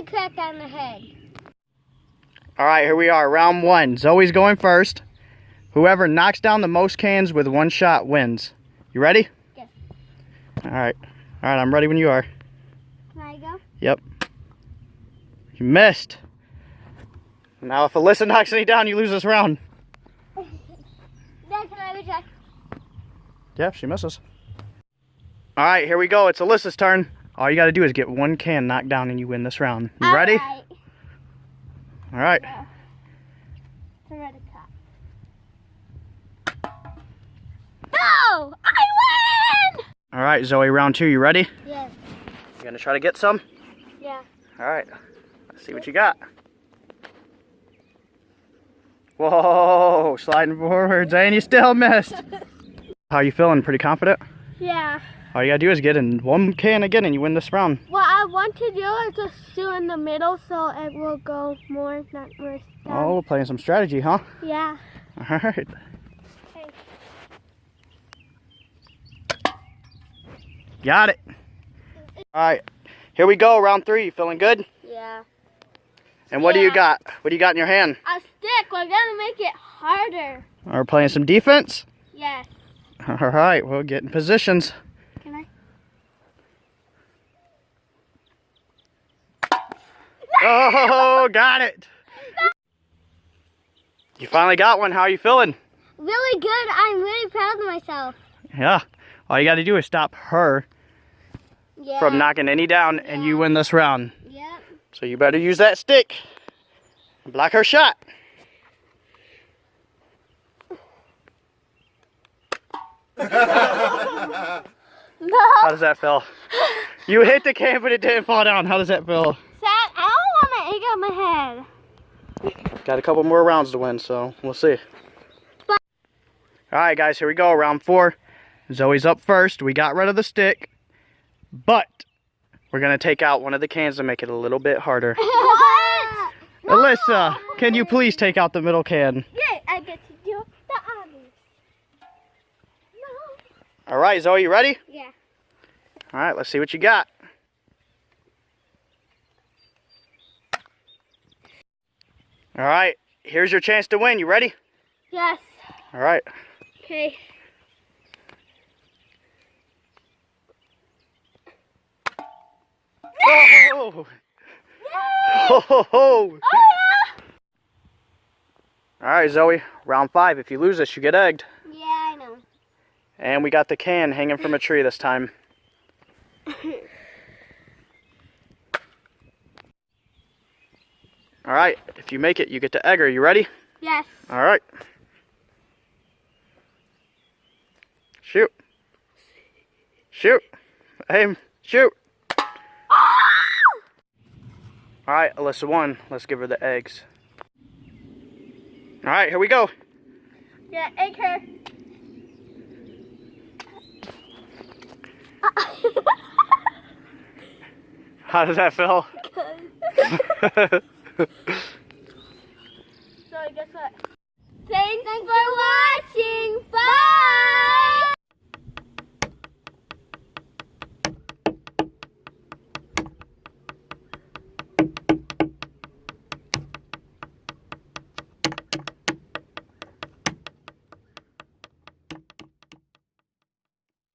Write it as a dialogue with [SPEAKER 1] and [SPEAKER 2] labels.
[SPEAKER 1] crack on the head.
[SPEAKER 2] All right, here we are, round 1. Zoe's going first. Whoever knocks down the most cans with one shot wins. You ready?
[SPEAKER 1] Yes.
[SPEAKER 2] All right, I'm ready when you are.
[SPEAKER 1] Can I go?
[SPEAKER 2] Yep. You missed. Now if Alyssa knocks any down, you lose this round.
[SPEAKER 1] Dad, can I try?
[SPEAKER 2] Yeah, she misses. All right, here we go. It's Alyssa's turn. All you got to do is get one can knocked down and you win this round. You ready?
[SPEAKER 1] Right.
[SPEAKER 2] All right.
[SPEAKER 1] I'm ready to cut. No! I win!
[SPEAKER 2] All right, Zoe, round 2. You ready?
[SPEAKER 1] Yes.
[SPEAKER 2] You gonna try to get some?
[SPEAKER 1] Yeah.
[SPEAKER 2] All right. Let's see what you got. Whoa, sliding forwards, and you still missed. How you feeling? Pretty confident?
[SPEAKER 1] Yeah.
[SPEAKER 2] All you gotta do is get in one can again and you win this round.
[SPEAKER 1] What I want to do is just shoot in the middle so it will go more, not worse.
[SPEAKER 2] Oh, we're playing some strategy, huh?
[SPEAKER 1] Yeah.
[SPEAKER 2] All right.
[SPEAKER 1] Okay.
[SPEAKER 2] Got it. All right, here we go, round 3. You feeling good?
[SPEAKER 1] Yeah.
[SPEAKER 2] And what do you got? What do you got in your hand?
[SPEAKER 1] A stick. We're gonna make it harder.
[SPEAKER 2] We're playing some defense?
[SPEAKER 1] Yes.
[SPEAKER 2] All right, we'll get in positions.
[SPEAKER 1] Can I?
[SPEAKER 2] Oh, got it. You finally got one. How are you feeling?
[SPEAKER 1] Really good. I'm really proud of myself.
[SPEAKER 2] Yeah. All you got to do is stop her
[SPEAKER 1] Yeah.
[SPEAKER 2] from knocking any down, and you win this round.
[SPEAKER 1] Yep.
[SPEAKER 2] So you better use that stick and block her shot.
[SPEAKER 1] No.
[SPEAKER 2] How does that feel? You hit the can, but it didn't fall down. How does that feel?
[SPEAKER 1] Sad. I don't want my egg on my head.
[SPEAKER 2] Got a couple more rounds to win, so we'll see. All right, guys, here we go. Round 4. Zoe's up first. We got rid of the stick, but we're going to take out one of the cans to make it a little bit harder.
[SPEAKER 1] What?
[SPEAKER 2] Alyssa, can you please take out the middle can?
[SPEAKER 1] Yay, I get to do the others. No.
[SPEAKER 2] All right, Zoe, you ready?
[SPEAKER 1] Yeah.
[SPEAKER 2] All right, let's see what you got. All right, here's your chance to win. You ready?
[SPEAKER 1] Yes.
[SPEAKER 2] All right.
[SPEAKER 1] Okay.
[SPEAKER 2] Oh! Ho, ho, ho.
[SPEAKER 1] Oh, yeah.
[SPEAKER 2] All right, Zoe, round 5. If you lose this, you get egged.
[SPEAKER 1] Yeah, I know.
[SPEAKER 2] And we got the can hanging from a tree this time. All right, if you make it, you get to egg her. You ready?
[SPEAKER 1] Yes.
[SPEAKER 2] All right. Shoot. Shoot. Aim. Shoot. All right, Alyssa won. Let's give her the eggs. All right, here we go.
[SPEAKER 1] Yeah, egg her.
[SPEAKER 2] How does that feel?
[SPEAKER 1] So guess what? Thanks for watching. Bye.